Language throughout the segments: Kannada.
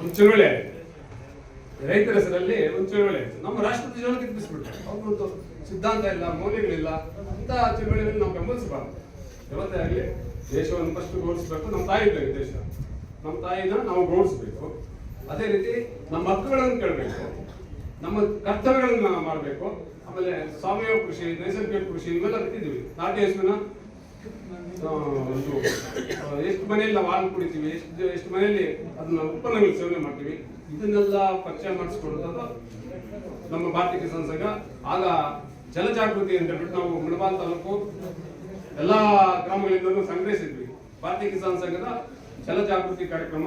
ಒಂದು ಚಳುವಳಿ ಆಯಿತು, ರೈತರ ಹೆಸರಲ್ಲಿ ಒಂದು ಚಳುವಳಿ ಆಯಿತು. ನಮ್ಮ ರಾಷ್ಟ್ರದ ಚಳುವಳಿ ತಿಪ್ಪಿಸ್ಬಿಟ್ರು. ಅವ್ರದ್ದು ಸಿದ್ಧಾಂತ ಇಲ್ಲ, ಮೌಲ್ಯಗಳಿಲ್ಲ, ಇಂಥ ಚಳುವಳಿಯನ್ನು ನಾವು ಬೆಂಬಲಿಸಬಾರ್ದು. ಯಾವತ್ತೇ ಆಗಲಿ ದೇಶವನ್ನು ಫಸ್ಟ್ ಗೌರವಿಸಬೇಕು. ನಮ್ಮ ತಾಯಿ ಇದ್ದಾಗ ದೇಶ, ನಮ್ಮ ತಾಯಿನ ನಾವು ಗೌರವಿಸಬೇಕು. ಅದೇ ರೀತಿ ನಮ್ಮ ಹಕ್ಕುಗಳನ್ನು ಕೇಳಬೇಕು, ನಮ್ಮ ಕರ್ತವ್ಯಗಳನ್ನ ಮಾಡಬೇಕು. ಆಮೇಲೆ ಸಾವಯವ ಕೃಷಿ, ನೈಸರ್ಗಿಕ ಕೃಷಿ ಇವೆಲ್ಲ ಬಿಟ್ಟಿದ್ದೀವಿ. ನಾಟಿ ಹಸುವಿನ ಎಷ್ಟು ಮನೆಯಲ್ಲಿ ನಾವು ಹಾಲು ಕುಡಿತೀವಿ, ಎಷ್ಟು ಮನೆಯಲ್ಲಿ ಅದನ್ನ ಉತ್ಪನ್ನಗಳು ಸೇವನೆ ಮಾಡ್ತೀವಿ, ಇದನ್ನೆಲ್ಲ ಪರಿಚಯ ಮಾಡಿಸ್ಕೊಡೋದು ನಮ್ಮ ಭಾರತೀಯ ಕಿಸಾನ್ ಸಂಘ. ಆಗ ಜಲಜಾಗೃತಿ ಅಂತ ಹೇಳ್ಬಿಟ್ಟು ನಾವು ಮುಳಬಾಲ್ ತಾಲೂಕು ಎಲ್ಲಾ ಗ್ರಾಮಗಳಿಂದಲೂ ಸಂಗ್ರಹಿಸಿದ್ವಿ. ಭಾರತೀಯ ಕಿಸಾನ್ ಸಂಘದ ಜಲಜಾಗೃತಿ ಕಾರ್ಯಕ್ರಮ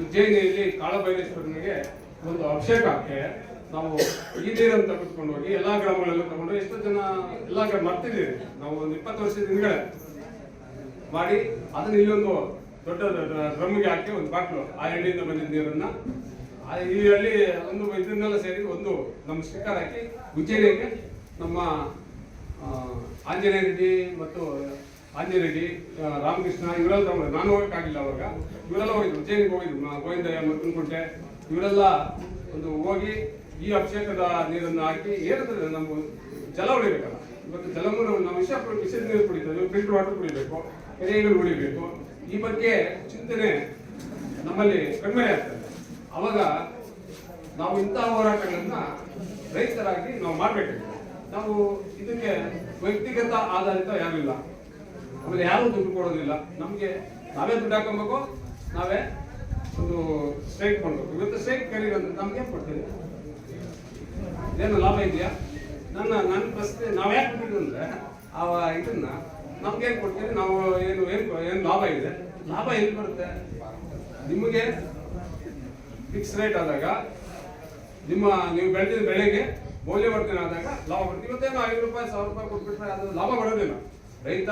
ಉಜ್ಜಯಿನಿಯಲ್ಲಿ ಕಾಳಭೈರೇಶ್ವರನಿಗೆ ಒಂದು ಅಭಿಷೇಕಕ್ಕೆ ನಾವು ಈ ನೀರನ್ನು ತೆಗೆದುಕೊಂಡು ಹೋಗಿ ಎಲ್ಲಾ ಗ್ರಾಮಗಳಲ್ಲೂ ತಗೊಂಡು ಎಷ್ಟೋ ಜನ ಎಲ್ಲಾ ಮರ್ತಿದ್ದೀವಿ. ನಾವು ಒಂದು 20 ವರ್ಷದ ಹಿಂದ್ಗಡೆ ಮಾಡಿ ಅದನ್ನ ಇಲ್ಲೊಂದು ದೊಡ್ಡ ಡ್ರಮ್ಗೆ ಹಾಕಿ ಒಂದು ಬಾಟ್ಲು ಆ ಹಳ್ಳಿಯಿಂದ ಬಂದಿದ್ದ ನೀರನ್ನ ಈ ಹಳ್ಳಿ ಒಂದು ಇದನ್ನೆಲ್ಲ ಸೇರಿ ಒಂದು ನಮ್ಮ ಸ್ಟಿಕ್ಕರ್ ಹಾಕಿ ಉಜ್ಜಯಿನಿಗೆ ನಮ್ಮ ಆಂಜನೇಯ ರೆಡ್ಡಿ ಮತ್ತು ಆಂಜನೇಯ ರೆಡ್ಡಿ, ರಾಮಕೃಷ್ಣ ಇವರೆಲ್ಲ ನಾನು ಹೋಗಕ್ಕಾಗಿಲ್ಲ ಅವಾಗ. ಇವರೆಲ್ಲ ಹೋಗಿದ್ರು, ಉಜ್ಜಯಿನಿಗೆ ಹೋಗಿದ್ರು, ಗೋವಿಂದಯ್ಯ, ಮತ್ತನಕುಂಟೆ ಇವರೆಲ್ಲ ಒಂದು ಹೋಗಿ ಈ ಅಭಿಷೇಕದ ನೀರನ್ನು ಹಾಕಿ ಏನಂದ್ರೆ ನಾವು ಜಲ ಉಳಿಬೇಕಲ್ಲ. ಇವತ್ತು ಜಲವನ್ನು ನಾವು ವಿಷದ ನೀರು ಕುಡಿತೇವೆ, ಫಿಲ್ಟರ್ ವಾಟರ್ ಕುಡಿಬೇಕು, ಕೆರೆಗಳು ಉಳಿಬೇಕು. ಈ ಬಗ್ಗೆ ಚಿಂತನೆ ನಮ್ಮಲ್ಲಿ ಕಡಿಮೆ ಆಗ್ತದೆ. ಅವಾಗ ನಾವು ಇಂತಹ ಹೋರಾಟಗಳನ್ನ ರೈತರಾಗಿ ನಾವು ಮಾಡ್ಬೇಕಾಗಿದೆ. ನಾವು ಇದಕ್ಕೆ ವ್ಯಕ್ತಿಗತ ಆಧಾರಿತ ಯಾರು ಇಲ್ಲ, ಆಮೇಲೆ ಯಾರು ದುಡ್ಡು ಕೊಡೋದಿಲ್ಲ. ನಮ್ಗೆ ನಾವೇ ದುಡ್ಡು ಹಾಕೊಬೇಕು, ನಾವೇ ಒಂದು ಸ್ಟ್ರೈಕ್ ಮಾಡ್ಬೇಕು. ಇವತ್ತು ಸ್ಟ್ರೈಕ್ ಕರೀರಂದ್ರೆ ನಮ್ಗೆ ಏನ್ ಕೊಡ್ತೀವಿ, ಏನು ಲಾಭ ಇದೆಯಾ? ನನ್ನ ಪ್ರಶ್ನೆ, ನಾವ್ ಯಾಕೆ ಕೊಟ್ಟಿದ್ವಿ ಅಂದ್ರೆ ಇದನ್ನ ನಮ್ಗೇನ್ ಕೊಡ್ತೀವಿ, ನಾವು ಏನು ಲಾಭ ಇದೆ? ಲಾಭ ಎಲ್ಲಿ ಬರುತ್ತೆ? ನಿಮಗೆ ಫಿಕ್ಸ್ ರೇಟ್ ಆದಾಗ, ನೀವು ಬೆಳೆದಿದ್ದ ಬೆಳೆಗೆ ಮೌಲ್ಯವರ್ಧನೆ ಆದಾಗ ಲಾಭ ಬರುತ್ತೆ. ಇವತ್ತೇನು 5 ರೂಪಾಯಿ 1000 ರೂಪಾಯಿ ಕೊಟ್ಬಿಟ್ರೆ ಅದು ಲಾಭ ಬರೋದಿಲ್ಲ. ರೈತ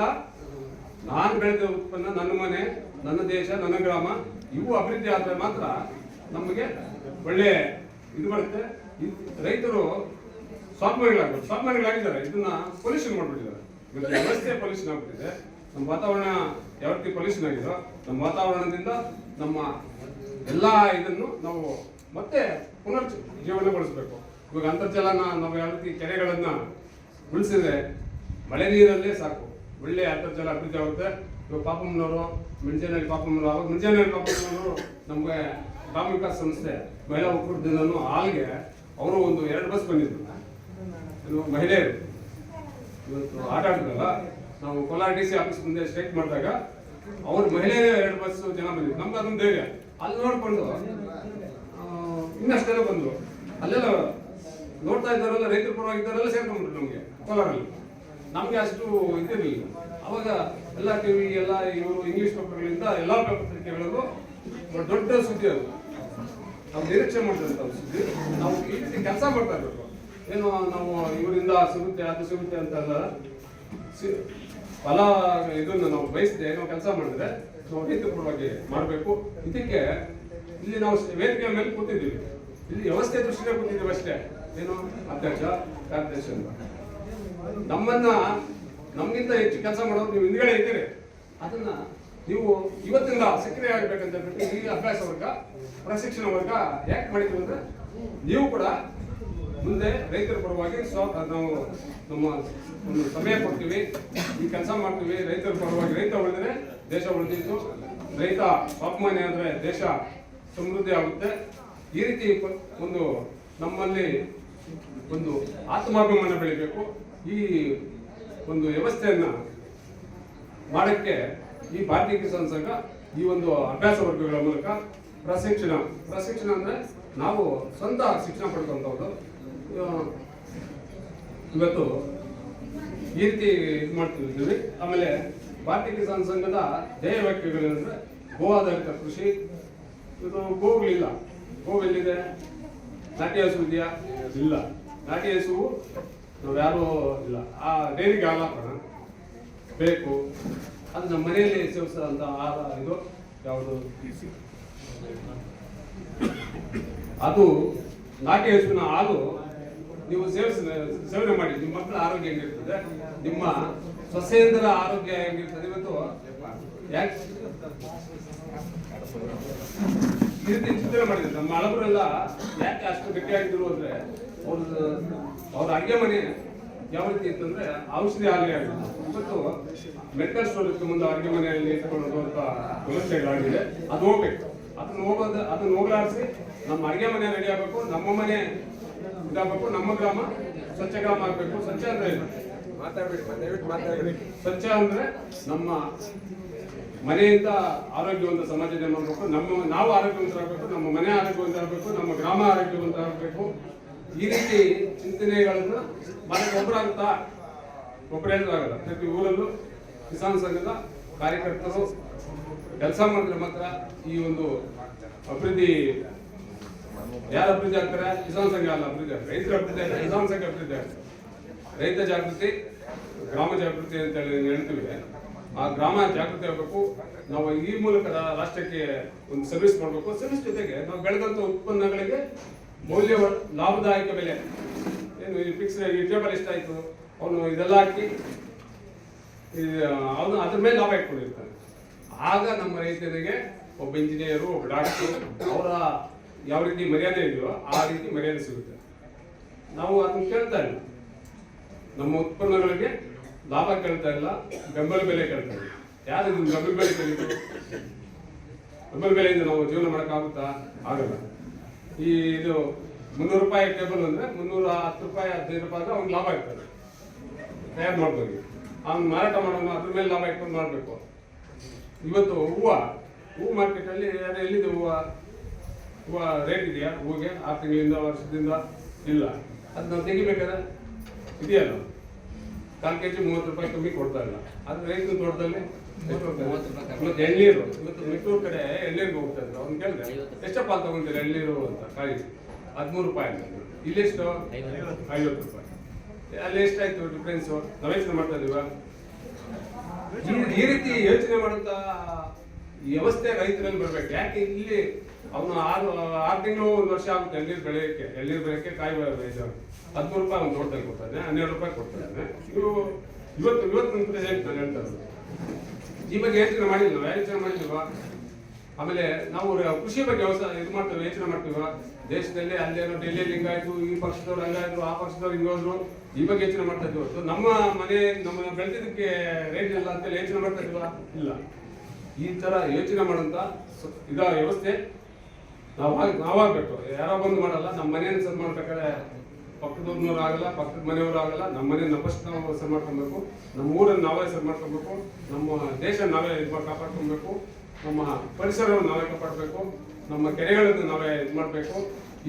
ನಾನು ಬೆಳೆದ ಉತ್ಪನ್ನ, ನನ್ನ ಮನೆ, ನನ್ನ ದೇಶ, ನನ್ನ ಗ್ರಾಮ ಇವು ಅಭಿವೃದ್ಧಿ ಆದ್ರೆ ಮಾತ್ರ ನಮಗೆ ಒಳ್ಳೆ ಇದು ಬರುತ್ತೆ. ರೈತರು ಸ್ವಾಭಿಮಾನಿಗಳಾಗಿದ್ದಾರೆ. ಇದನ್ನ ಪೊಲ್ಯೂಷನ್ ಮಾಡ್ಬಿಟ್ಟಿದ್ದಾರೆ. ಇವತ್ತು ವ್ಯವಸ್ಥೆ ಪೊಲ್ಯೂಷನ್ ಆಗ್ಬಿಟ್ಟಿದೆ. ನಮ್ಮ ವಾತಾವರಣ ಯಾವ ರೀತಿ ಪೊಲ್ಯೂಷನ್ ಆಗಿದೋ, ನಮ್ಮ ವಾತಾವರಣದಿಂದ ನಮ್ಮ ಎಲ್ಲಾ ಇದನ್ನು ನಾವು ಮತ್ತೆ ಪುನರ್ ಜೀವನಗೊಳಿಸಬೇಕು. ಇವಾಗ ಅಂತರ್ಜಲನ ನಾವು ಯಾವ ರೀತಿ ಕೆರೆಗಳನ್ನ ಉಳಿಸಿದ್ರೆ ಮಳೆ ನೀರಲ್ಲೇ ಸಾಕು, ಒಳ್ಳೆ ಅಂತರ್ಜಲ ಅಭಿವೃದ್ಧಿ ಆಗುತ್ತೆ. ಇವಾಗ ಪಾಪಮ್ಮನವರು, ಮಿಂಚೇನಹಳ್ಳಿ ಪಾಪಮ್ಮನವರು, ಅವಾಗ ಮಿಂಚೇನಹಳ್ಳಿ ಪಾಪಮ್ಮನವರು ನಮ್ಗೆ ಗ್ರಾಮ ವಿಕಾಸ ಸಂಸ್ಥೆ ಮಹಿಳಾ ಒಕ್ಕೂಟದಿಂದನೂ ಹಾಲ್ಗೆ ಅವರು ಒಂದು 2 ಬಸ್ ಬಂದಿದ್ರು. ಮಹಿಳೆಯರು ಇವತ್ತು ಆಟ ಆಡಿದ್ರಲ್ಲ, ನಾವು ಕೋಲಾರ DC ಆಫೀಸ್ ಮುಂದೆ ಸ್ಟ್ರೈಕ್ ಮಾಡಿದಾಗ ಅವ್ರ ಮಹಿಳೆಯರೇ 2 ಬಸ್ ಜನ ಬಂದಿದ್ರು. ನಮ್ಗೆ ಅದೊಂದು ಧೈರ್ಯ. ಅಲ್ಲಿ ನೋಡ್ಕೊಂಡು ಇನ್ನಷ್ಟೆಲ್ಲ ಬಂದ್ರು. ಅಲ್ಲೆಲ್ಲ ನೋಡ್ತಾ ಇದ್ದಾರಲ್ಲ, ರೈತರ ಪರವಾಗಿದ್ದಾರೆಲ್ಲ ಸೇರ್ಕೊಂಡ್ರು ನಮ್ಗೆ ಕೋಲಾರಲ್ಲಿ. ನಮ್ಗೆ ಅಷ್ಟು ಇದಿರಲಿಲ್ಲ ಅವಾಗ. ಎಲ್ಲ ಟಿವಿ ಎಲ್ಲ ಇವರು ಇಂಗ್ಲಿಷ್ ಪೇಪರ್ಗಳಿಂದ ಎಲ್ಲ ಪತ್ರಿಕೆಗಳಿಗೂ ದೊಡ್ಡ ಸುದ್ದಿ ಅದು. ನಾವು ನಿರೀಕ್ಷೆ ಮಾಡ್ತಂತ ಸುದ್ದಿ. ನಾವು ಈ ರೀತಿ ಕೆಲಸ ಮಾಡ್ತಾ ಇರ್ಬೇಕು. ಏನು ನಾವು ಇವರಿಂದ ಸಿಗುತ್ತೆ ಅದು ಸಿಗುತ್ತೆ ಅಂತಲ್ಲ, ಫಲ ಇದನ್ನು ನಾವು ಬಯಸದೆ ನಾವು ಕೆಲಸ ಮಾಡಿದ್ರೆ ನಾವು ರೈತರ ಪರವಾಗಿ ಮಾಡಬೇಕು. ಇದಕ್ಕೆ ಇಲ್ಲಿ ನಾವು ವೇದಿಕೆ ಮೇಲೆ ಕೂತಿದ್ದೀವಿ, ಇಲ್ಲಿ ವ್ಯವಸ್ಥೆ ದೃಷ್ಟಿಗೆ ಕೂತಿದ್ದೀವಿ ಅಷ್ಟೇ. ಏನು ಅಧ್ಯಕ್ಷ, ಕಾರ್ಯದರ್ಶಿ ಅಂತ ನಮ್ಗಿಂತ ಹೆಚ್ಚು ಕೆಲಸ ಮಾಡೋದು ನೀವು ಹಿಂದ್ಗಡೆ ಇದ್ದೀರಿ. ಅದನ್ನ ನೀವು ಇವತ್ತಿಂದ ಸಕ್ರಿಯ ಆಗ್ಬೇಕಂತ ಹೇಳ್ಬಿಟ್ಟು ಈ ಅಭ್ಯಾಸ ವರ್ಗ, ಪ್ರಶಿಕ್ಷಣ ವರ್ಗ ಯಾಕೆ ಮಾಡಿದ್ವಿ ಅಂದ್ರೆ, ನೀವು ಕೂಡ ಮುಂದೆ ರೈತರ ಪರವಾಗಿ ನಾವು ನಮ್ಮ ಒಂದು ಸಮಯ ಕೊಡ್ತೀವಿ, ಈ ಕೆಲಸ ಮಾಡ್ತೀವಿ. ರೈತರ ಪರವಾಗಿ, ರೈತ ಉಳಿದ್ರೆ ದೇಶ ಉಳಿದಿತ್ತು, ರೈತ ಸ್ವಾಭಿಮಾನಿ ಆದ್ರೆ ದೇಶ ಸಮೃದ್ಧಿ ಆಗುತ್ತೆ. ಈ ರೀತಿ ಒಂದು ನಮ್ಮಲ್ಲಿ ಒಂದು ಆತ್ಮಾಭಿಮಾನ ಬೆಳಿಬೇಕು. ಈ ಒಂದು ವ್ಯವಸ್ಥೆಯನ್ನ ಮಾಡಕ್ಕೆ ಈ ಭಾರತೀಯ ಕಿಸಾನ್ ಸಂಘ ಈ ಒಂದು ಅಭ್ಯಾಸ ವರ್ಗಗಳ ಮೂಲಕ ಪ್ರಶಿಕ್ಷಣ ಅಂದ್ರೆ ನಾವು ಸ್ವಂತ ಶಿಕ್ಷಣ ಪಡ್ಕೊಂತವ್ರು. ಇವತ್ತು ಈ ರೀತಿ ಇದು ಮಾಡ್ತಿದ್ದೀವಿ. ಆಮೇಲೆ ಭಾರತೀಯ ಕಿಸಾನ್ ಸಂಘದ ಧ್ಯೇಯ ವಾಕ್ಯಗಳಂದ್ರೆ ಗೋ ಆಧಾರಿತ ಕೃಷಿ. ಇದು ಗೋಗಳಿಲ್ಲ, ಗೋವೆಲ್ಲಿದೆ? ನಾಟಿ ಹಸು ಇದೆಯಾ? ಇಲ್ಲ. ನಾಟಿ ಹಸು ನಾವು ಯಾರು ಇಲ್ಲ. ಆ ಡೈರಿಗೆ ಹಾಲಾಕೋಣ ಬೇಕು. ಅದು ನಮ್ಮ ಮನೆಯಲ್ಲಿ ಸೇವಿಸಿದಂತ ಆಹಾರ. ಇದು ಯಾವುದು? ಅದು ನಾಟಿ ಹಸುವಿನ ಹಾಲು ನೀವು ಸೇವನೆ ಮಾಡಿ. ನಿಮ್ಮ ಮಕ್ಕಳ ಆರೋಗ್ಯ ಹೆಂಗಿರ್ತದೆ, ನಿಮ್ಮ ಸೊಸೆಯಂದರ ಆರೋಗ್ಯ ಹೆಂಗಿರ್ತದೆ. ಇವತ್ತು ಯಾಕೆ ಈ ರೀತಿ ಚಿಂತನೆ ಮಾಡಿದ್ರು. ನಮ್ಮ ಹಳಬರೆಲ್ಲ ಯಾಕೆ ಅಷ್ಟು ಗಟ್ಟಿಯಾಗಿದ್ರು ಅಂದ್ರೆ ಅವ್ರ ಅಡುಗೆ ಮನೆ ಯಾವ ರೀತಿ ಇತ್ತಂದ್ರೆ ಔಷಧಿ ಆಗಲಿ ಆಗಿತ್ತು. ಇವತ್ತು ಮೆಡಿಕಲ್ ಸ್ಟೋರ್ ಇತ್ತು ಮುಂದೆ ಅಡುಗೆ ಮನೆಯಲ್ಲಿ ಇಟ್ಕೊಳ್ಳೋದು ಅಂತ ವ್ಯವಸ್ಥೆಗಳಾಗಿದೆ. ಅದು ಹೋಗ್ಬೇಕು. ಅದನ್ನ ಹೋಗ್ಲಾಡಿಸಿ ನಮ್ಮ ಅಡುಗೆ ಮನೆ ರೆಡಿ ಆಗಬೇಕು, ನಮ್ಮ ಮನೆ ಇದಾಗಬೇಕು, ನಮ್ಮ ಗ್ರಾಮ ಸ್ವಚ್ಛ ಗ್ರಾಮ ಆಗಬೇಕು. ಸ್ವಚ್ಛ ಅಂದ್ರೆ ಸ್ವಚ್ಛ ಅಂದ್ರೆ ನಮ್ಮ ಮನೆಯಿಂದ ಆರೋಗ್ಯವಂತ ಸಮಾಜ ಮಾಡಬೇಕು, ನಾವು ಆರೋಗ್ಯವಂತರಾಗಬೇಕು, ನಮ್ಮ ಮನೆ ಆರೋಗ್ಯವಂತರಾಗಬೇಕು, ನಮ್ಮ ಗ್ರಾಮ ಆರೋಗ್ಯವಂತರಾಗಬೇಕು. ಈ ರೀತಿ ಚಿಂತನೆಗಳನ್ನ ಮನೆಗೆ ಒಬ್ಬರಾಗುತ್ತಾ ಒಬ್ಬರೇನಾಗಲ್ಲ. ಪ್ರತಿ ಊರಲ್ಲೂ ಕಿಸಾನ್ ಸಂಘದ ಕಾರ್ಯಕರ್ತರು ಕೆಲಸ ಮಾಡಿದ್ರೆ ಮಾತ್ರ ಈ ಒಂದು ಅಭಿವೃದ್ಧಿ. ಯಾರು ಅಭಿವೃದ್ಧಿ ಆಗ್ತಾರೆ? ಕಿಸಾನ್ ಸಂಘ ಅಲ್ಲ ಅಭಿವೃದ್ಧಿ ಆಗ್ತಾರೆ, ರೈತರ ಅಭಿವೃದ್ಧಿ ಆಗ್ತಾರೆ, ಕಿಸಾನ್ ಸಂಘ ಅಭಿವೃದ್ಧಿ ಆಗ್ತಾರೆ. ರೈತ ಜಾಗೃತಿ, ಗ್ರಾಮ ಜಾಗೃತಿ ಅಂತ ಹೇಳಿ ಹೇಳ್ತೀವಿ. ಆ ಗ್ರಾಮ ಜಾಗೃತಿ ಆಗಬೇಕು. ನಾವು ಈ ಮೂಲಕ ರಾಷ್ಟ್ರಕ್ಕೆ ಒಂದು ಸರ್ವಿಸ್ ಮಾಡಬೇಕು. ಸರ್ವಿಸ್ ಜೊತೆಗೆ ನಾವು ಬೆಳೆದಂತ ಉತ್ಪನ್ನಗಳಿಗೆ ಮೌಲ್ಯ ಲಾಭದಾಯಕ ಬೆಲೆ ಏನು ಫಿಕ್ಸ್ ಟೇಬಲ್ ಎಷ್ಟಾಯ್ತು ಅವನು ಇದೆಲ್ಲ ಹಾಕಿ ಅವನು ಅದ್ರ ಮೇಲೆ ಲಾಭ ಇಟ್ಕೊಂಡಿರ್ತಾನೆ. ಆಗ ನಮ್ಮ ರೈತರಿಗೆ ಒಬ್ಬ ಇಂಜಿನಿಯರು, ಒಬ್ಬ ಡಾಕ್ಟರ್ ಅವರ ಯಾವ ರೀತಿ ಮರ್ಯಾದೆ ಇದೆಯೋ ಆ ರೀತಿ ಮರ್ಯಾದೆ ಸಿಗುತ್ತೆ. ನಾವು ಅದನ್ನ ಕೇಳ್ತಾ ಇಲ್ಲ. ನಮ್ಮ ಉತ್ಪನ್ನಗಳಿಗೆ ಲಾಭ ಕೇಳ್ತಾ ಇಲ್ಲ, ಬೆಂಬಲ ಬೆಲೆ ಕೇಳ್ತಾ ಇಲ್ಲ. ಯಾರು ಬೆಂಬಲ ಬೆಲೆ ಕೇಳಿದ್ರು? ಬೆಂಬಲ ಬೆಲೆಯಿಂದ ನಾವು ಜೀವನ ಮಾಡೋಕ್ಕಾಗುತ್ತಾ? ಆಗಲ್ಲ. ಇದು 300 ರೂಪಾಯಿ ಟೇಬಲ್ ಅಂದ್ರೆ 310 ರೂಪಾಯಿ 15 ರೂಪಾಯಿ ಅಂದ್ರೆ ಅವ್ನಿಗೆ ಲಾಭ ಇರ್ತದೆ. ತಯಾರು ಮಾಡ್ಬೋದು. ಅವ್ನು ಮಾರಾಟ ಮಾಡೋನು ಅದ್ರ ಮೇಲೆ ಲಾಭ ಇಟ್ಕೊಂಡು ಮಾಡಬೇಕು. ಇವತ್ತು ಹೂವು ಮಾರ್ಕೆಟಲ್ಲಿ ಎಲ್ಲಿದೆ ಹೂವು ರೇಟ್ ಇದೆಯಾ? ಹೂವಿಗೆ 6 ತಿಂಗಳಿಂದ ವರ್ಷದಿಂದ ಇಲ್ಲ. ಅದು ನಾವು ತೆಗಿಬೇಕಾದ್ರೆ ಇದೆಯಲ್ಲ, 4 kg 30 ರೂಪಾಯಿ ಕಮ್ಮಿ ಕೊಡ್ತಾ ಇಲ್ಲ. ಅದು ರೈತನ ತೋಟದಲ್ಲಿ ಇವತ್ತು ಎಳ್ನೀರು, ಇವತ್ತು ಮೆಟ್ಟೂರು ಕಡೆ ಎಳ್ನೀರಿಗೆ ಹೋಗ್ತಾ ಇದ್ರು. ಅವ್ನು ಕೇಳಿದೆ ಎಷ್ಟಪ್ಪ ತಗೊಂತೀರ ಎಳ್ನೀರು ಅಂತ, ಕಾಯಿ 13 ರೂಪಾಯಿ ಅಂತ. ಇಲ್ಲೆಷ್ಟು? 50 ರೂಪಾಯಿ. ಅಲ್ಲಿ ಎಷ್ಟಾಯ್ತು ಡಿಫ್ರೆನ್ಸು? ನಾವು ಯೋಚನೆ ಮಾಡ್ತಾ ಇದೀವ? ಈ ರೀತಿ ಯೋಚನೆ ಮಾಡುತ್ತಾ ಈ ವ್ಯವಸ್ಥೆ ರೈತರಲ್ಲಿ ಬರ್ಬೇಕು. ಯಾಕೆ ಇಲ್ಲಿ ಅವನು 6 ತಿಂಗಳು 1 ವರ್ಷ ಆಗುತ್ತೆ ಎಳ್ನೀರು ಬೆಳೆಯಕ್ಕೆ ಕಾಯಿ 13 ರೂಪಾಯಿ ಅವ್ನು ತೋಟದಲ್ಲಿ ಕೊಡ್ತಾನೆ, 12 ರೂಪಾಯಿ ಕೊಡ್ತಾನೆ. ಇವತ್ತು ಪ್ರೆಸೆಂಟ್ ನಾನು ಹೇಳ್ತಾ ಇರೋದು. ಈ ಬಗ್ಗೆ ಯೋಚನೆ ಮಾಡಿಲ್ವ? ಯೋಚನೆ ಮಾಡಿಲ್ವಾ? ಆಮೇಲೆ ನಾವು ಕೃಷಿ ಬಗ್ಗೆ ಇದು ಮಾಡ್ತೇವೆ, ಯೋಚನೆ ಮಾಡ್ತೀವ. ದೇಶದಲ್ಲಿ ಅಲ್ಲೇನೋ ಡೆಲ್ಲಿಯಲ್ಲಿ ಹಿಂಗಾಯ್ತು, ಈ ಪಕ್ಷದವ್ರು ಹಂಗಾಯ್ತು, ಆ ಪಕ್ಷದವ್ರು ಹಿಂಗೋದ್ರು, ಈ ಬಗ್ಗೆ ಯೋಚನೆ ಮಾಡ್ತಾ ಇದ್ವಿ ಹೊರತು ನಮ್ಮ ಬೆಳೆದಿದ್ದಕ್ಕೆ ರೇಟ್ ಇಲ್ಲ ಅಂತ ಯೋಚನೆ ಮಾಡ್ತಾ ಇದ್ವಾ? ಇಲ್ಲ. ಈ ತರ ಯೋಚನೆ ಮಾಡೋಂಥ ವ್ಯವಸ್ಥೆ ನಾವಾಗಬೇಕು. ಯಾರೋ ಬಂದು ಮಾಡಲ್ಲ. ನಮ್ಮ ಮನೆಯನ್ನು ಸರ್ ಮಾಡ್ಬೇಕಾದ್ರೆ ಪಕ್ಕದವ್ರನ್ನವ್ರು ಆಗಲ್ಲ, ಪಕ್ಕದ ಮನೆಯವರು ಆಗಲ್ಲ. ನಮ್ಮ ಮನೆ ಫಸ್ಟ್ ನಾವು ಸರ್ ಮಾಡ್ಕೊಬೇಕು, ನಮ್ಮ ಊರನ್ನು ನಾವೇ ಸರ್ ಮಾಡ್ಕೊಬೇಕು, ನಮ್ಮ ದೇಶ ನಾವೇ ಕಾಪಾಡ್ಕೊಬೇಕು, ನಮ್ಮ ಪರಿಸರವನ್ನು ನಾವೇ ಕಾಪಾಡಬೇಕು, ನಮ್ಮ ಕೆರೆಗಳನ್ನು ನಾವೇ ಮಾಡಬೇಕು.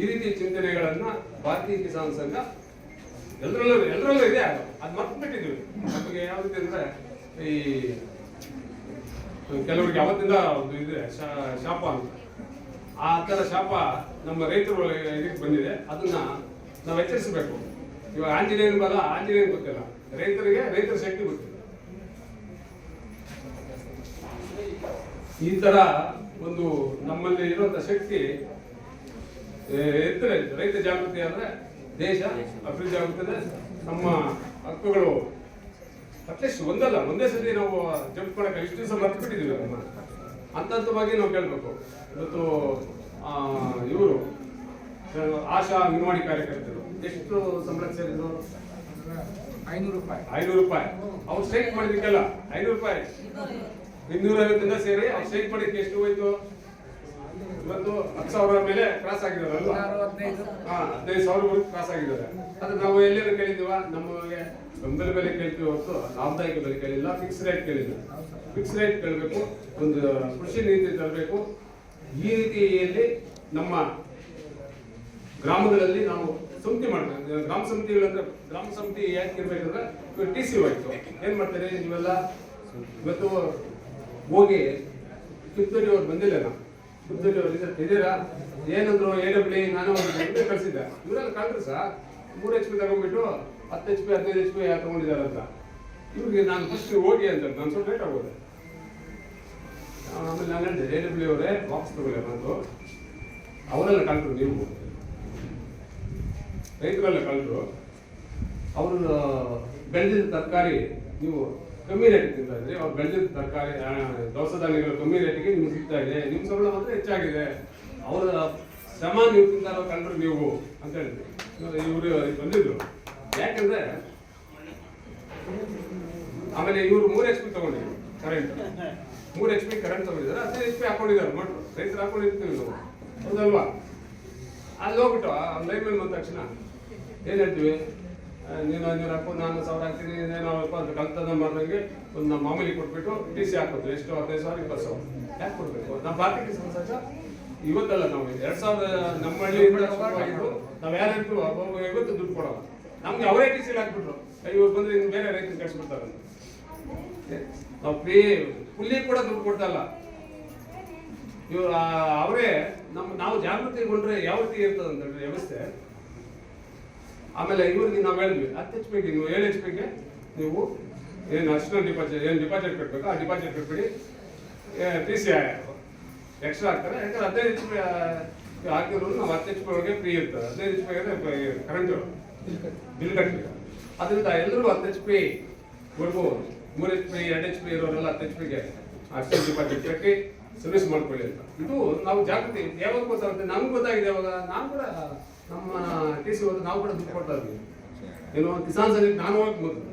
ಈ ರೀತಿ ಚಿಂತನೆಗಳನ್ನ ಭಾರತೀಯ ಕಿಸಾನ್ ಸಂಘ ಎಲ್ಲರಲ್ಲೂ ಇದೆ. ಅದು ಮರ್ತು ಬಿಟ್ಟಿದ್ವಿ. ನಮಗೆ ಯಾವ ರೀತಿ ಅಂದ್ರೆ ಈ ಕೆಲವರಿಗೆ ಅವತ್ತಿಂದ ಒಂದು ಇದೆ ಶಾಪ ಅಂತ. ಆ ತರ ಶಾಪ ನಮ್ಮ ರೈತರು ಇದಕ್ಕೆ ಬಂದಿದೆ. ಅದನ್ನ ನಾವು ಎಚ್ಚರಿಸಬೇಕು. ಇವಾಗ ಆಂಜನೇಯನ ಬಲ ಆಂಜನೇಯನ್ ಗೊತ್ತಿಲ್ಲ, ರೈತರ ಶಕ್ತಿ ಗೊತ್ತಿಲ್ಲ. ಈ ತರ ಒಂದು ನಮ್ಮಲ್ಲಿ ಇರುವಂತ ಶಕ್ತಿ ಎತ್ತರೆ. ರೈತ ಜಾಗೃತಿ ಆದ್ರೆ ದೇಶ ಅಭಿವೃದ್ಧಿ ಆಗುತ್ತದೆ. ನಮ್ಮ ಹಕ್ಕುಗಳು ಅಟ್ಲೀಸ್ಟ್ ಒಂದೇ ಸತಿ ನಾವು ಜಂಪ್ ಮಾಡಕ್ಕೆ ಇಷ್ಟು ದಿವಸ ಮರ್ತು ಬಿಟ್ಟಿದ್ದೀವಿ. ನಮ್ಮ ಹಂತವಾಗಿ ನಾವು ಕೇಳಬೇಕು. ಇವತ್ತು ಇವರು ಆಶಾ ಅಂಗನವಾಡಿ ಕಾರ್ಯಕರ್ತರು ಎಷ್ಟು ಸಂಬಳ ಸೇರಿದ್ರು? 500 ರೂಪಾಯಿ. ಅವ್ರು ಸ್ಟ್ರೈಕ್ ಮಾಡಿದಕ್ಕೆಲ್ಲ 500 ರೂಪಾಯಿ 250 ಸೇರಿ ಅವ್ರು ಸ್ಟ್ರೈಕ್ ಮಾಡಿದಕ್ಕೆ ಎಷ್ಟು ಹೋಯ್ತು? ಇವತ್ತು 10,000 ಮೇಲೆ ಕ್ರಾಸ್ ಆಗಿದಾರಲ್ವಾ? 15,000 ಕ್ರಾಸ್ ಆಗಿದ್ದಾರೆ. ಅದು ನಾವು ಎಲ್ಲರೂ ಕೇಳಿದ್ದೀವ? ನಮಗೆ ಬೆಂಬಲ ಬೆಲೆ ಕೇಳ್ತೀವಿ ಹೊರತು ಲಾಭದಾಯಕ ಬೆಲೆ ಕೇಳಿಲ್ಲ, ಫಿಕ್ಸ್ ರೇಟ್ ಕೇಳಿಲ್ಲ. ಫಿಕ್ಸ್ ರೇಟ್ ಕೇಳಬೇಕು, ಒಂದು ಕೃಷಿ ನೀತಿ ತರಬೇಕು. ಈ ರೀತಿಯಲ್ಲಿ ನಮ್ಮ ಗ್ರಾಮಗಳಲ್ಲಿ ನಾವು ಸಮಿತಿ ಮಾಡ್ಬೇಕು. ಗ್ರಾಮ ಸಮಿತಿಗಳಂದ್ರೆ ಗ್ರಾಮ ಸಮಿತಿ ಯಾಕೆ ಇರ್ಬೇಕಂದ್ರೆ TC ಹೋಯ್ತು. ಏನ್ ಮಾಡ್ತಾರೆ ನೀವೆಲ್ಲ? ಇವತ್ತು ಹೋಗಿ ಕಿತ್ತೂರಿ ಅವ್ರು ಬಂದಿಲ್ಲ. ನಾವು ಕಿತ್ತೂರಿ ಅವ್ರು ಇದೀರಾ ಏನಂದ್ರು? AWE ನಾನು ಕಳ್ಸಿದ್ದೆ. ಇವರೆಲ್ಲ ಕಾಂಗ್ರೆಸ್ 3 HP ತಗೊಂಡ್ಬಿಟ್ಟು 10 HP 15 HP ತಗೊಂಡಿದ್ದಾರೆ ಅಂತ. ಇವ್ರಿಗೆ ನಾನು ಫಸ್ಟ್ ಹೋಗಿ ಅಂತ ನಾನು ಸ್ವಲ್ಪ ಲೇಟ್ ಆಗೋದೆ. ಆಮೇಲೆ ನಾನು ಹೇಳಿದೆ AWE ಅವರೇ ವಾಪಸ್ ತಗೊಳ್ಳಿ ಬಂದು. ಅವರೆಲ್ಲ ಕಳ್ರು, ನೀವು ರೈತರೆಲ್ಲ ಕಳ್ರು. ಅವರು ಬೆಳೆದಿದ್ದ ತರಕಾರಿ ನೀವು ಕಮ್ಮಿ ರೇಟಿಗೆ ತಿಂತಾ ಇದ್ರಿ. ಅವ್ರು ಬೆಳೆದಿದ್ದ ತರಕಾರಿ ದವಸ ಧಾನ್ಯಗಳು ಕಮ್ಮಿ ರೇಟಿಗೆ ನಿಮ್ಗೆ ಸಿಗ್ತಾ ಇದೆ. ನಿಮ್ಮ ಸಂಬಳ ಮಾತ್ರ ಹೆಚ್ಚಾಗಿದೆ. ಅವರ ಶ್ರಮ ನೀವು ತಿಂತಾರೋ ಕಂಡ್ರು ನೀವು ಅಂತ ಹೇಳಿದ್ರು. ಇವರು ಬಂದಿದ್ರು. ಯಾಕಂದ್ರೆ ಆಮೇಲೆ ಇವರು 3 HP ತಗೊಂಡಿದ್ರು ಕರೆಂಟ್, 3 HP ಕರೆಂಟ್ ತಗೊಂಡಿದ್ದಾರೆ, 15 HP ಹಾಕೊಂಡಿದ್ದಾರೆ ಮೋಟ್ರು. ರೈತರು ಹಾಕೊಂಡಿರ್ತೀವಿ ನಾವು, ಹೌದಲ್ವಾ? ಅಲ್ಲಿ ಹೋಗ್ಬಿಟ್ಟು ಲೈನ್ ಮೇಲೆ ಬಂದ ತಕ್ಷಣ ಏನ್ ಹೇಳ್ತೀವಿ, ನೀನು 500 ಹಾಕು, ನಾನು 1000 ಹಾಕ್ತೀನಿ, ಏನೋ ಅಂತ ಕಲ್ತದ ಮಾಡಿದಂಗೆ ಒಂದು ನಮ್ಮ ಮಾಮೂಲಿ ಕೊಟ್ಬಿಟ್ಟು TC ಹಾಕೋದು. ಎಷ್ಟು 15,000 20,000 ಯಾಕೆ ಕೊಡ್ಬೇಕು? ನಮ್ಮ ಭಾರತೀಯ ಸಂಸದ ಇವತ್ತಲ್ಲ, ನಾವು 2000 ನಮ್ಮ ಹಳ್ಳಿಯಿಂದ ನಾವು ಯಾರಿಗೂ ಇವತ್ತು ದುಡ್ಡು ಕೊಡೋಲ್ಲ. ನಮ್ಗೆ ಅವರೇ TC ಹಾಕ್ಬಿಟ್ರು, ಇವ್ರು ಬಂದ್ರೆ ಇನ್ನು ಬೇರೆ ರೈತರು ಕಳ್ಸಿಬಿಡ್ತಾರೆ. ನಾವು ಫುಲ್ಲಿ ಕೂಡ ದುಡ್ಡು ಕೊಡ್ತಾ ಇಲ್ಲ. ಇವ್ರು ಅವರೇ ನಾವು ಜಾಗೃತಿಗೊಂಡ್ರೆ ಯಾವ ರೀತಿ ಇರ್ತದೆ ಅಂತ ಹೇಳಿದ್ರೆ ವ್ಯವಸ್ಥೆ. ಆಮೇಲೆ ಇವ್ರಿಗೆ ನಾವು ಹೇಳಿದ್ವಿ 10 HP ನೀವು 7 HP ನೀವು ಏನು ಅಷ್ಟು ಡಿಪಾಸಿಟ್ ಕಟ್ಟಬೇಕು, ಆ ಡಿಪಾಸಿಟ್ ಕಟ್ಬಿಡಿ, TC ಎಕ್ಸ್ಟ್ರಾ ಹಾಕ್ತಾರೆ. ಯಾಕಂದ್ರೆ 15 HP ಹಾಕಿದ್ರು ನಾವು 10 HP ಒಳಗೆ ಫ್ರೀ ಇರ್ತದೆ. 15 HP ಕರೆಂಟ್ ಬಿಲ್ ಕಟ್ಟಬೇಕು. ಅದರಿಂದ ಎಲ್ಲರೂ 10 HP ವರೆಗೂ 3 HP 2 HP ಇರೋರೆಲ್ಲ 10 HP ಅಷ್ಟು ಡಿಪಾಸಿಟ್ ಕಟ್ಟಿ ಸರ್ವಿಸ್ ಮಾಡ್ಕೊಳ್ಳಿ ಅಂತ. ಇದು ನಾವು ಜಾಗೃತಿ ಯಾವಾಗ ಗೊತ್ತಾಗುತ್ತೆ, ನಮ್ಗೆ ಗೊತ್ತಾಗಿದೆ. ಯಾವಾಗ ನಾನು ಕೂಡ ನಮ್ಮ TC ಹೋದ್ರೆ ನಾವು ಕೂಡ ದುಡ್ಡು ಕೊಡ್ತಾ ಇದ್ವಿ. ಏನು ಕಿಸಾನ್ ಸಂಘಕ್ಕೆ ನಾನು ಹೋಗಕ್ಕೆ ಮೊದಲು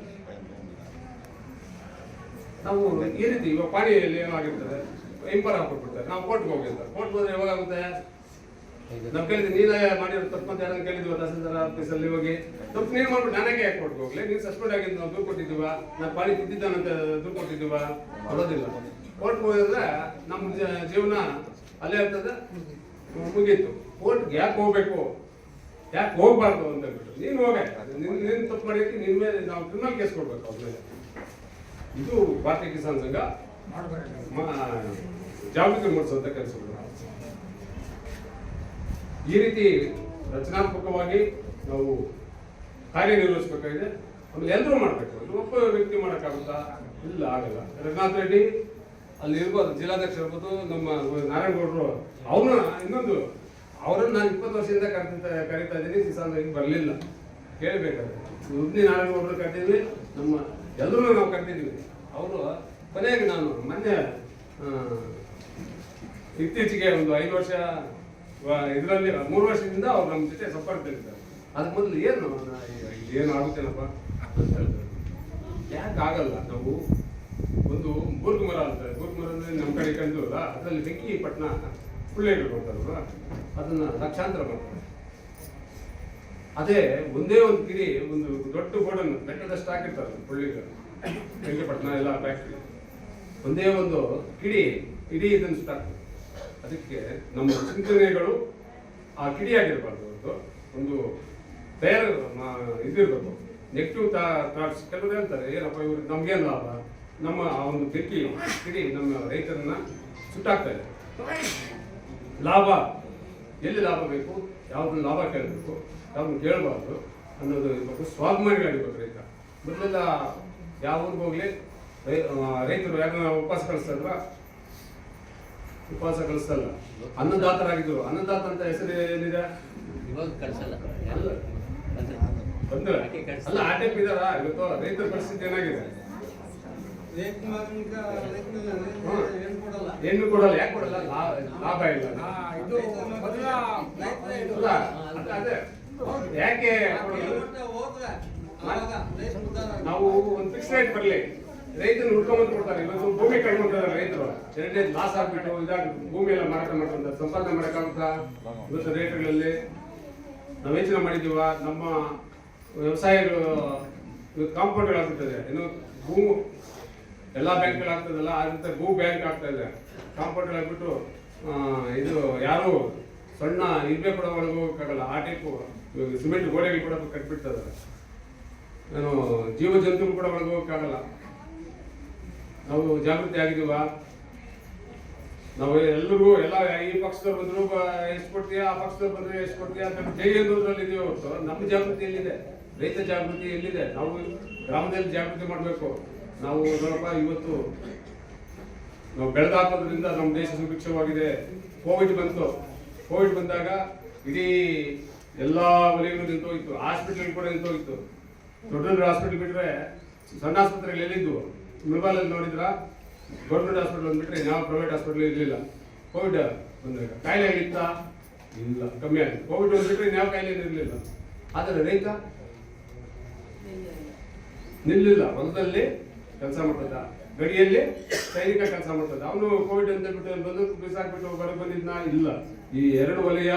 ನಾವು ಈ ರೀತಿ ಇವಾಗ ಪಾಣಿಯಲ್ಲಿ ಏನಾಗಿರ್ತದೆ, ಇಂಪರ್ ಹಾಕೊಟ್ಬಿಡ್ತಾರೆ. ನಾವು ಕೋರ್ಟ್ಗೆ ಹೋಗಿ ಅಂತ, ಕೋರ್ಟ್ ಹೋದ್ರೆ ಯಾವಾಗ ಆಗುತ್ತೆ, ನಾವು ಕೇಳಿದ್ವಿ ನೀನೇ ಮಾಡಿರೋ ತಪ್ಪು ಅಂತ ಯಾರನ್ನ ಕೇಳಿದ್ವಿ ತಹಸೀಲ್ದಾರ್ ಆಫೀಸಲ್ಲಿ ಹೋಗಿ, ತಪ್ಪು ನೀನು ಮಾಡ್ಬಿಟ್ಟು ನಾನಾಗೆ ಯಾಕೆ ಕೋರ್ಟ್ಗೆ ಹೋಗ್ಲಿ, ನೀನು ಸಸ್ಪೆಂಡ್ ಆಗಿದ್ದು ನಾವು ದೂರು ಕೊಟ್ಟಿದ್ದೀವ, ನಾನು ಪಾಣಿ ತಿದ್ದಿದ್ದಾನಂತ ದೂರು ಕೊಟ್ಟಿದ್ದೀವ, ಬರೋದಿಲ್ಲ. ಕೋರ್ಟ್ಗೆ ಹೋಗಿದ್ರೆ ನಮ್ಮ ಜೀವನ ಅಲ್ಲೇ ಇರ್ತದೆ, ಮುಗೀತು. ಕೋರ್ಟ್ಗೆ ಯಾಕೆ ಹೋಗ್ಬೇಕು, ಯಾಕೆ ಹೋಗ್ಬಾರ್ದು ಅಂತ ಹೇಳ್ಬಿಟ್ಟು ನೀನು ಹೋಗ, ನೀನು ತಪ್ಪು ಮಾಡಿಕ್ಕೆ ನಿನ್ನ ಮೇಲೆ ನಾವು ಕ್ರಿಮಿನಲ್ ಕೇಸ್ ಕೊಡ್ಬೇಕು ಅವ್ರ ಮೇಲೆ. ಇದು ಭಾರತೀಯ ಕಿಸಾನ್ ಸಂಘ ಜಾಗೃತಿ ಮೂಡಿಸುವಂತ ಕೆಲಸಗಳು. ಈ ರೀತಿ ರಚನಾತ್ಮಕವಾಗಿ ನಾವು ಕಾರ್ಯನಿರ್ವಹಿಸಬೇಕಾಗಿದೆ. ಆಮೇಲೆ ಎಲ್ಲರೂ ಮಾಡಬೇಕು. ಇದು ಒಬ್ಬ ವ್ಯಕ್ತಿ ಮಾಡೋಕ್ಕಾಗುತ್ತಾ? ಇಲ್ಲ, ಆಗಲ್ಲ. ರಘುನಾಥ್ ರೆಡ್ಡಿ ಅಲ್ಲಿ ಇರ್ಬೋದು, ಜಿಲ್ಲಾಧ್ಯಕ್ಷ ಇರ್ಬೋದು, ನಮ್ಮ ನಾರಾಯಣಗೌಡರು, ಅವ್ರನ್ನ ಇನ್ನೊಂದು ಅವರನ್ನು ನಾನು 20 ವರ್ಷದಿಂದ ಕರೀತಾ ಇದ್ದೀನಿ, ಕಿಸಾನ್ ಸಂಘಕ್ಕೆ ಬರಲಿಲ್ಲ. ಕೇಳಬೇಕಾದ್ರೆ ಉದ್ನಿ ನಾರಾಯಣಗೌಡರು ಕರೆದಿದ್ವಿ, ನಮ್ಮ ಎಲ್ಲರೂ ನಾವು ಕರೆದಿದ್ವಿ. ಅವರು ಕೊನೆಗೆ ನಾನು ಮೊನ್ನೆ ಇತ್ತೀಚೆಗೆ ಒಂದು 5 ವರ್ಷ ಇದರಲ್ಲಿ 3 ವರ್ಷದಿಂದ ಅವ್ರು ನಮ್ಮ ಜೊತೆ ಸಂಪರ್ಕದಲ್ಲಿದ್ದಾರೆ. ಅದಕ್ಕೆ ಮೊದಲು ಏನು ಆಗುತ್ತೇನಪ್ಪ ಅಂತ ಹೇಳ್ತಾರೆ. ಯಾಕೆ ಆಗಲ್ಲ? ನಾವು ಒಂದು ಬೂರ್ಗ್ ಮರ ಅಂತಾರೆ, ಬೂರ್ಗ್ ಮರ ಅಂದ್ರೆ ನಮ್ಮ ಕಡೆ ಕಂಡಿವಲ್ಲ, ಅದರಲ್ಲಿ ಬೆಂಕಿ ಪಟ್ಟಣ ಪುಳ್ಳೆಗಳು ಬರ್ತಾರಲ್ವ, ಅದನ್ನ ಲಕ್ಷಾಂತರ ಮಾಡ್ತಾರೆ. ಅದೇ ಒಂದೇ ಒಂದು ಗಿಡಿ, ಒಂದು ದೊಡ್ಡ ಗೋಡನ್ನು ಬೆಟ್ಟದಷ್ಟು ಹಾಕಿರ್ತಾರೆ ಪುಳ್ಳಿಗಳು, ಬೆಂಕಿಪಟ್ಟಣ ಎಲ್ಲ ಫ್ಯಾಕ್ಟ್ರಿ, ಒಂದೇ ಒಂದು ಕಿಡಿ ಇಡೀ ಇದನ್ನು ಸುಟ್ಟಾಗ್ತದೆ. ಅದಕ್ಕೆ ನಮ್ಮ ಚಿಂತನೆಗಳು ಆ ಕಿಡಿ ಆಗಿರಬಾರ್ದು, ಒಂದು ತಯಾರು ಇದಿರ್ಬೇಕು. ನೆಗೆಟಿವ್ ಥಾಟ್ಸ್ ಕೆಲವರು ಹೇಳ್ತಾರೆ, ಏನಪ್ಪ ಇವ್ರು ನಮ್ಗೇನು ಲಾಭ, ನಮ್ಮ ಆ ಒಂದು ಬೆಂಕಿ ಕಿಡಿ ನಮ್ಮ ರೈತರನ್ನ ಸುಟ್ಟಾಗ್ತಾ ಇದೆ. ಲಾಭ ಎಲ್ಲಿ ಲಾಭ ಬೇಕು, ಯಾವ್ದನ್ನ ಲಾಭ ಕೇಳಬೇಕು, ಯಾವ್ದನ್ನ ಕೇಳಬಾರ್ದು ಅನ್ನೋದು ಇರ್ಬೇಕು. ಸ್ವಾಭಿಮಾನಿಗಳಿರ್ಬೇಕು ರೈತ. ಮೊದಲೆಲ್ಲ ಯಾವ ಊರಿಗೆ ಹೋಗ್ಲಿ ರೈತರು ಯಾರನ್ನ ಉಪವಾಸ ಕಳಿಸ್ತಾರ, ಉಪವಾಸ ಕಳಿಸ್ತಲ್ಲ, ಅನ್ನದಾತರಾಗಿದ್ರು. ಅನ್ನದಾತ ಅಂತ ಹೆಸರು ಏನಿದೆ ಇವಾಗ ಕಳಿಸಲ್ಲ, ಬಂದ್ರೆ ಅಲ್ಲ ಆ ಟೈಪ್ ಇದಾರ. ಇವತ್ತು ರೈತರ ಪರಿಸ್ಥಿತಿ ಏನಾಗಿದೆ, ಹೆಣ್ಣು ಕೊಡಲ್ಲ. ಯಾಕೆ ಕೊಡಲ್ಲ? ಲಾಭ ಇಲ್ಲ. ಅದೇ ಯಾಕೆ ನಾವು ಒಂದು ಫಿಕ್ಸ್ ರೇಟ್ ಬರಲಿ, ರೈತನ ಹುಡ್ಕೊಂಬಂದು ಕೊಡ್ತಾರೆ. ಇವತ್ತು ಭೂಮಿ ಕಳ್ಕೊಂತಾರೆ ರೈತರು, ಎರಡನೇ ಲಾಸ್ ಆಗ್ಬಿಟ್ಟು ಇದಾಗ್ಬಿಟ್ಟು ಭೂಮಿ ಎಲ್ಲ ಮಾರಾಟ ಮಾಡ್ಕೊಂತಾರೆ. ಸಂಪಾದನೆ ಮಾಡೋಕ್ಕಾಗುತ್ತಾ? ಇವತ್ತು ರೇಟ್ಗಳಲ್ಲಿ ನಾವು ಯೋಚನೆ ಮಾಡಿದೀವ. ನಮ್ಮ ವ್ಯವಸಾಯಗಳು ಕಾಂಪೌಂಡ್ಗಳಾಗ್ತದೆ, ಇನ್ನು ಭೂ ಎಲ್ಲ ಬ್ಯಾಂಕ್ಗಳಾಗ್ತದಲ್ಲ, ಅದಂತ ಭೂ ಬ್ಯಾಂಕ್ ಆಗ್ತಾ ಇದೆ. ಕಾಂಪೌಂಡ್ಗಳಾಗ್ಬಿಟ್ಟು ಇದು ಯಾರು ಸಣ್ಣ ಇರ್ಬೆ ಕೂಡ ಒಳಗೆ ಹೋಗೋಕ್ಕಾಗಲ್ಲ, ಆ ಟೈಪು ಸಿಮೆಂಟ್ ಗೋಡೆಗಳು ಕೂಡ ಕಟ್ಬಿಡ್ತದೆ. ನಾನು ಜೀವ ಜಂತುಗಳು ಕೂಡ ಒಳಗೆ ಹೋಗೋಕ್ಕಾಗಲ್ಲ. ನಾವು ಜಾಗೃತಿ ಆಗಿದೀವ. ನಾವು ಎಲ್ಲರಿಗೂ ಎಲ್ಲ ಈ ಪಕ್ಷದವ್ರು ಬಂದ್ರು ಎಷ್ಟು ಕೊಡ್ತೀಯ, ಆ ಪಕ್ಷದವ್ರು ಬಂದ್ರೆ ಎಷ್ಟು ಕೊಡ್ತೀಯ ಅಂತ ಜೈ ಅನ್ನೋದ್ರಲ್ಲಿ ಇದೀವಿ ಹೊರತು ನಮ್ಮ ಜಾಗೃತಿ ಎಲ್ಲಿದೆ? ರೈತ ಜಾಗೃತಿ ಎಲ್ಲಿದೆ? ನಾವು ಗ್ರಾಮದಲ್ಲಿ ಜಾಗೃತಿ ಮಾಡಬೇಕು. ನಾವು ನೋಡಪ್ಪ, ಇವತ್ತು ನಾವು ಬೆಳೆದಾಕೋದ್ರಿಂದ ನಮ್ಮ ದೇಶ ಸುಭಿಕ್ಷವಾಗಿದೆ. ಕೋವಿಡ್ ಬಂತು, ಕೋವಿಡ್ ಬಂದಾಗ ಇಡೀ ಎಲ್ಲ ವಲಯಗಳು ನಿಂತೋಗಿತ್ತು, ಹಾಸ್ಪಿಟಲ್ ಕೂಡ ನಿಂತೋಗಿತ್ತು. ದೊಡ್ಡ ದೊಡ್ಡ ಹಾಸ್ಪಿಟಲ್ ಬಿಟ್ರೆ ಸಣ್ಣ ಆಸ್ಪತ್ರೆಗಳು ಎಲ್ಲಿದ್ವು? ಮೊಬೈಲಲ್ಲಿ ನೋಡಿದ್ರ ಗೌರ್ಮೆಂಟ್ ಹಾಸ್ಪಿಟಲ್ ಅಂದ್ಬಿಟ್ರೆ ಯಾವ ಪ್ರೈವೇಟ್ ಹಾಸ್ಪಿಟಲ್ ಇರಲಿಲ್ಲ. ಕೋವಿಡ್ ಬಂದಾಗ ಕಾಯಿಲೆ ಇತ್ತ ಇಲ್ಲ, ಕಮ್ಮಿ ಆಗಿದೆ. ಕೋವಿಡ್ ಬಂದ್ಬಿಟ್ರೆ ಇನ್ಯಾವ ಕಾಯಿಲೆ ಇರಲಿಲ್ಲ. ಆದರೆ ರೈತ ನಿಲ್ಲಿಲ್ಲ, ಹೊಲದಲ್ಲಿ ಕೆಲಸ ಮಾಡ್ತದ, ಗಡಿಯಲ್ಲಿ ಸೈನಿಕ ಕೆಲಸ ಮಾಡ್ತದ. ಅವನು ಕೋವಿಡ್ ಅಂತ ಬಿಟ್ಟು ಬಂದು ಬಿಸಾಕ್ಬಿಟ್ಟು ಹೊರಗೆ ಬಂದಿದ್ನ ಇಲ್ಲ. ಈ ಎರಡು ವಲಯ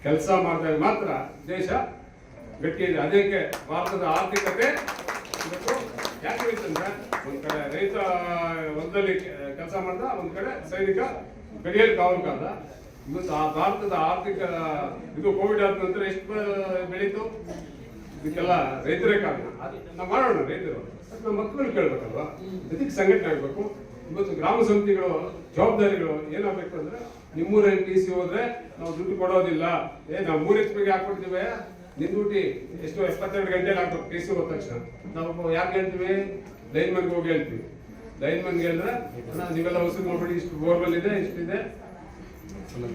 ಕೆಲಸ ಮಾಡಿದಾಗ ಮಾತ್ರ ದೇಶ ಗಟ್ಟಿ ಇದೆ. ಅದಕ್ಕೆ ಭಾರತದ ಆರ್ಥಿಕತೆ ಇವತ್ತು ಯಾಕೆ ಅಂತಂದ್ರೆ ಒಂದ್ ಕಡೆ ರೈತ ಹೊಲದಲ್ಲಿ ಕೆಲಸ ಮಾಡ್ದ, ಒಂದ್ ಕಡೆ ಸೈನಿಕ ಗಡಿಯಲ್ಲಿ ಕಾವಲು ಕಾದ. ಇವತ್ತು ಆ ಭಾರತದ ಆರ್ಥಿಕ ಇದು ಕೋವಿಡ್ ಆದ ನಂತರ ಎಷ್ಟು ಬೆಳೀತು? ಇದಕ್ಕೆಲ್ಲ ರೈತರೇ ಕಾರಣ. ನಾವು ಮಾಡೋಣ, ರೈತರು ನಮ್ಮ ಮಕ್ಕಳು ಕೇಳ್ಬೇಕಲ್ವಾ, ಇದಕ್ಕೆ ಸಂಘಟನೆ ಆಗ್ಬೇಕು. ಇವತ್ತು ಗ್ರಾಮ ಸಮಿತಿಗಳು ಜವಾಬ್ದಾರಿಗಳು ಏನಾಗಬೇಕು ಅಂದ್ರೆ, ನಿಮ್ಮೂರಲ್ಲಿ ಟಿ ಸಿ ಹೋದ್ರೆ ನಾವು ದುಡ್ಡು ಕೊಡೋದಿಲ್ಲ, ನಾವು 3 HP ಹಾಕ್ಕೊಡ್ತೀವಿ, ನಿನ್ ಡ್ಯೂಟಿ ಎಷ್ಟು 72 ಗಂಟೆಲಿ ಹಾಕ್ಬೇಕು ಟಿ ಸಿ ಹೋದ ತಕ್ಷಣ. ನಾವು ಯಾಕೆ ಹೇಳ್ತೀವಿ? ಲೈನ್ ಮನ್ಗೆ ಹೋಗಿ ಹೇಳ್ತೀವಿ. ಲೈನ್ ಮನ್ಗೆ ಹೇಳಿದ್ರೆ ನೀವೆಲ್ಲ ವಸೂಲು ಮಾಡ್ಬಿಡಿ, ಇಷ್ಟು ಬೋರ್ವೆಲ್ ಇದೆ, ಇಷ್ಟಿದೆ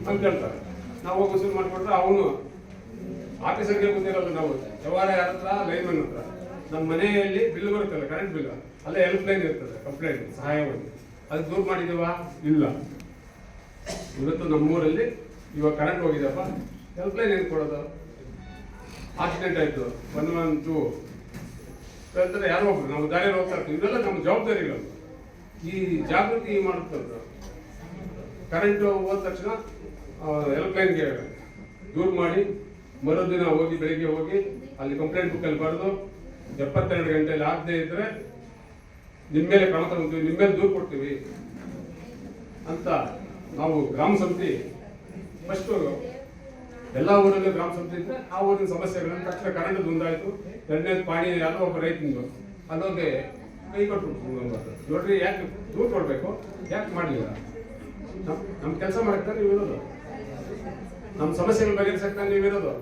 ಅಂತ ಹೇಳ್ತಾರೆ. ನಾವು ಹೋಗಿ ವಸೂಲು ಮಾಡ್ಕೊಟ್ರೆ ಅವನು ಆಫೀಸರ್ಗೆ ಗೊತ್ತಿರೋದು. ನಾವು ವ್ಯವಹಾರ ಯಾರ ಹತ್ರ? ಲೈನ್ ಮನ್ ಹತ್ರ. ನಮ್ಮ ಮನೆಯಲ್ಲಿ ಬಿಲ್ ಬರುತ್ತಲ್ಲ, ಕರೆಂಟ್ ಬಿಲ್, ಅಲ್ಲೇ ಹೆಲ್ಪ್ ಲೈನ್ ಇರ್ತದೆ, ಕಂಪ್ಲೇಂಟ್ ಸಹಾಯವಾಣಿ. ಅದು ದೂರ ಮಾಡಿದೀವ? ಇಲ್ಲ. ಇವತ್ತು ನಮ್ಮೂರಲ್ಲಿ ಇವಾಗ ಕರೆಂಟ್ ಹೋಗಿದೆಪ್ಪ, ಹೆಲ್ಪ್ ಲೈನ್ ಏನು ಕೊಡೋದು? ಆಕ್ಸಿಡೆಂಟ್ ಆಯ್ತು 112 ಹೇಳ್ತಾರೆ, ಯಾರೋ ಒಬ್ರು ನಾವು ದಾರಿಯಲ್ಲಿ ಹೋಗ್ತಾ ಇರ್ತೀವಿ. ಇವೆಲ್ಲ ನಮ್ಮ ಜವಾಬ್ದಾರಿಗಳು. ಈ ಜಾಗೃತಿ ಮಾಡುತ್ತಂದ್ರು. ಕರೆಂಟ್ ಹೋದ ತಕ್ಷಣ ಹೆಲ್ಪ್ ಲೈನ್ಗೆ ದೂರ ಮಾಡಿ, ಮರುದಿನ ಹೋಗಿ ಬೆಳಿಗ್ಗೆ ಹೋಗಿ ಅಲ್ಲಿ ಕಂಪ್ಲೇಂಟ್ ಬುಕ್ಕಲ್ಲಿ ಬರೆದು 72 ಗಂಟೆಯಲ್ಲಿ ಆಗದೆ ಇದ್ರೆ ನಿಮ್ಮ ಮೇಲೆ ಕ್ರಮ ತಗೊಳ್ತೀವಿ, ನಿಮ್ಮ ಮೇಲೆ ದೂರು ಕೊಡ್ತೀವಿ ಅಂತ ನಾವು ಗ್ರಾಮ ಸಮಿತಿ ಫಸ್ಟ್ ಎಲ್ಲ ಊರಲ್ಲೂ ಗ್ರಾಮ ಸಮಿತಿ ಇದ್ರೆ ಆ ಊರಿನ ಸಮಸ್ಯೆಗಳನ್ನು ತಕ್ಷಣ ಕರೆಂಟ್ ಒಂದಾಯ್ತು. ಎರಡನೇದು ಪಾಣಿ ಯಾರೋ ಒಬ್ಬ ರೈತನಿಂದು ಅಲ್ಲೋಗೆ ಕೈ ಕೊಟ್ಬಿಟ್ಟು ನೋಡ್ರಿ, ಯಾಕೆ ದೂರು ಕೊಡ್ಬೇಕು, ಯಾಕೆ ಮಾಡಲಿಲ್ಲ? ನಮ್ಮ ಕೆಲಸ ಮಾಡಕ್ಕೆ ನೀವಿರೋದು, ನಮ್ಮ ಸಮಸ್ಯೆಗಳ ಬಗೆಹರಿಸಕ್ಕೆ ನೀವಿರೋದು.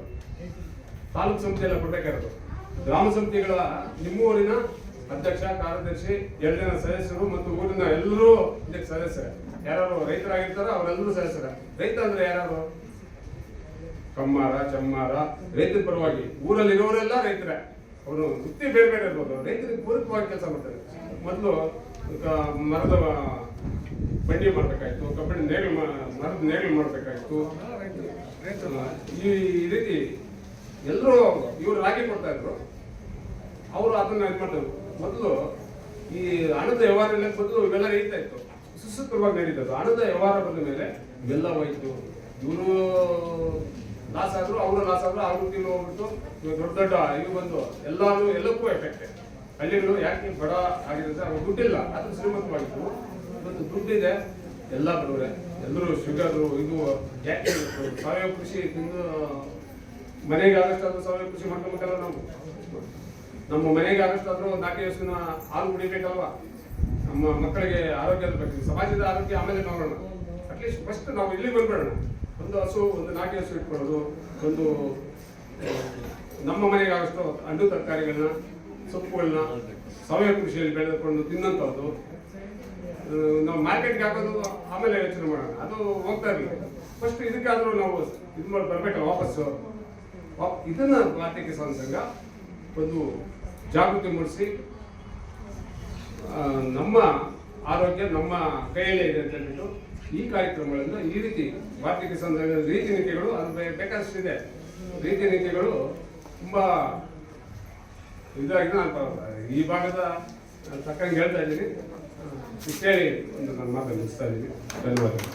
ತಾಲೂಕು ಸಮಿತಿ ಎಲ್ಲ ಕೊಡ್ಬೇಕಾಗಿರೋದು. ಗ್ರಾಮ ಸಮಿತಿಗಳ ನಿಮ್ಮ ಊರಿನ ಅಧ್ಯಕ್ಷ, ಕಾರ್ಯದರ್ಶಿ, 2 ಜನ ಸದಸ್ಯರು ಮತ್ತು ಊರಿನ ಎಲ್ಲರೂ ಇದಕ್ಕೆ ಸದಸ್ಯರು. ಯಾರು ರೈತರಾಗಿರ್ತಾರೋ ಅವರೆಲ್ಲರೂ ಸದಸ್ಯರ. ರೈತ ಅಂದ್ರೆ ಯಾರು? ಕಮ್ಮಾರ, ಚಮ್ಮಾರ, ರೈತರ ಪರವಾಗಿ ಊರಲ್ಲಿ ಇರೋರೆಲ್ಲ ರೈತರೇ. ಅವರು ವೃತ್ತಿ ಬೇರೆ ಬೇರೆ ಇರ್ಬೋದು, ರೈತರಿಗೆ ಪೂರಕವಾಗಿ ಕೆಲಸ ಮಾಡ್ತಾರೆ. ಮೊದಲು ಮರದ ಬಂಡಿ ಮಾಡ್ಬೇಕಾಯ್ತು, ಕಬ್ಬಿಣ ಮರದ ನೇಗಿಲು ಮಾಡ್ಬೇಕಾಯ್ತು. ಈ ರೀತಿ ಎಲ್ಲರೂ ಇವರು ರಾಗಿ ಕೊಡ್ತಾ ಇದ್ರು, ಅವರು ಅದನ್ನ ಇದು ಮಾಡ್ತಾರೆ. ಮೊದಲು ಈ ಹಣದ ವ್ಯವಹಾರ ಮೊದಲು ಇವೆಲ್ಲ ನಡೀತಾ ಇತ್ತು, ಸುಸೂತ್ರವಾಗಿ ನಡೀತದ್ದು. ಹಣದ ವ್ಯವಹಾರ ಬಂದ ಮೇಲೆ ಇವೆಲ್ಲ ಹೋಯ್ತು. ಇವರು ಲಾಸ್ ಆದ್ರು, ಅವರು ಲಾಸ್ ಆದ್ರು, ಅವ್ರು ತಿನ್ನು ಹೋಗ್ಬಿಟ್ಟು ದೊಡ್ಡ ದೊಡ್ಡ ಇವು ಬಂದು ಎಲ್ಲಕ್ಕೂ ಎಫೆಕ್ಟ್. ಹಳ್ಳಿಗಳು ಯಾಕೆ ಬಡ ಆಗಿದೆ? ಅವ್ರು ದುಡ್ಡಿಲ್ಲ, ಅದು ಶ್ರೀಮಂತವಾಗಿತ್ತು. ಇವತ್ತು ದುಡ್ಡಿದೆ, ಎಲ್ಲ ಬಡವರೆ, ಎಲ್ಲರೂ ಶುಗರು ಇದು ಯಾಕೆ? ಸಾವಯವ ಕೃಷಿ ತಿಂದು ಮನೆಗೆ ಆಗಷ್ಟಾದ್ರೂ ಸಾವಯವ ಕೃಷಿ ಮಾಡ್ಕೊಬೇಕಲ್ಲ ನಾವು. ನಮ್ಮ ಮನೆಗೆ ಆಗಷ್ಟಾದ್ರೂ 4 ಹಸುವಿನ ಹಾಲು ಕುಡಿಬೇಕಲ್ವಾ? ನಮ್ಮ ಮಕ್ಕಳಿಗೆ ಆರೋಗ್ಯ ಇರಬೇಕು, ಸಮಾಜದ ಆರೋಗ್ಯ ಆಮೇಲೆ ನೋಡೋಣ. ಅಟ್ಲೀಸ್ಟ್ ಫಸ್ಟ್ ನಾವು ಇಲ್ಲಿ ಬಂದ್ಬಿಡೋಣ. ಒಂದು ಹಸು, ಒಂದು 4 ಹಸು ಇಟ್ಕೊಳ್ಳೋದು, ಒಂದು ನಮ್ಮ ಮನೆಗೆ ಆಗಷ್ಟು ಹಣ್ಣು ತರಕಾರಿಗಳನ್ನ, ಸೊಪ್ಪುಗಳನ್ನ ಸಾವಯವ ಕೃಷಿಯಲ್ಲಿ ಬೆಳೆದುಕೊಂಡು ತಿನ್ನಂಥದ್ದು. ನಾವು ಮಾರ್ಕೆಟ್ಗೆ ಹಾಕೋದು ಆಮೇಲೆ ಯೋಚನೆ ಮಾಡೋಣ, ಅದು ಹೋಗ್ತಾ ಇರಲಿಲ್ಲ. ಫಸ್ಟ್ ಇದಕ್ಕಾದ್ರೂ ನಾವು ಇದು ಮಾಡಿ ಬರ್ಬೇಕಲ್ಲ ವಾಪಸ್ಸು. ಇದನ್ನ ಭಾರತೀಯ ಕಿಸಾನ್ ಸಂಘ ಒಂದು ಜಾಗೃತಿ ಮೂಡಿಸಿ, ನಮ್ಮ ಆರೋಗ್ಯ ನಮ್ಮ ಕೈಯಲ್ಲೇ ಇದೆ ಅಂತ ಹೇಳ್ಬಿಟ್ಟು ಈ ಕಾರ್ಯಕ್ರಮಗಳನ್ನು ಈ ರೀತಿ ಭಾರತೀಯ ಕಿಸಾನ್ ಸಂಘದ ರೀತಿ ನೀತಿಗಳು ಅದು ಬೇಕಾದಷ್ಟು ಇದೆ. ರೀತಿ ನೀತಿಗಳು ತುಂಬಾ ಇದಾಗಿ ನಾನು ಈ ಭಾಗದ ತಕ್ಕಂಗೆ ಹೇಳ್ತಾ ಇದ್ದೀನಿ. ಇಷ್ಟೇಳಿ ಒಂದು ನನ್ನ ಮಾತನ್ನು ಮುಗಿಸ್ತಾ ಇದ್ದೀನಿ. ಧನ್ಯವಾದಗಳು.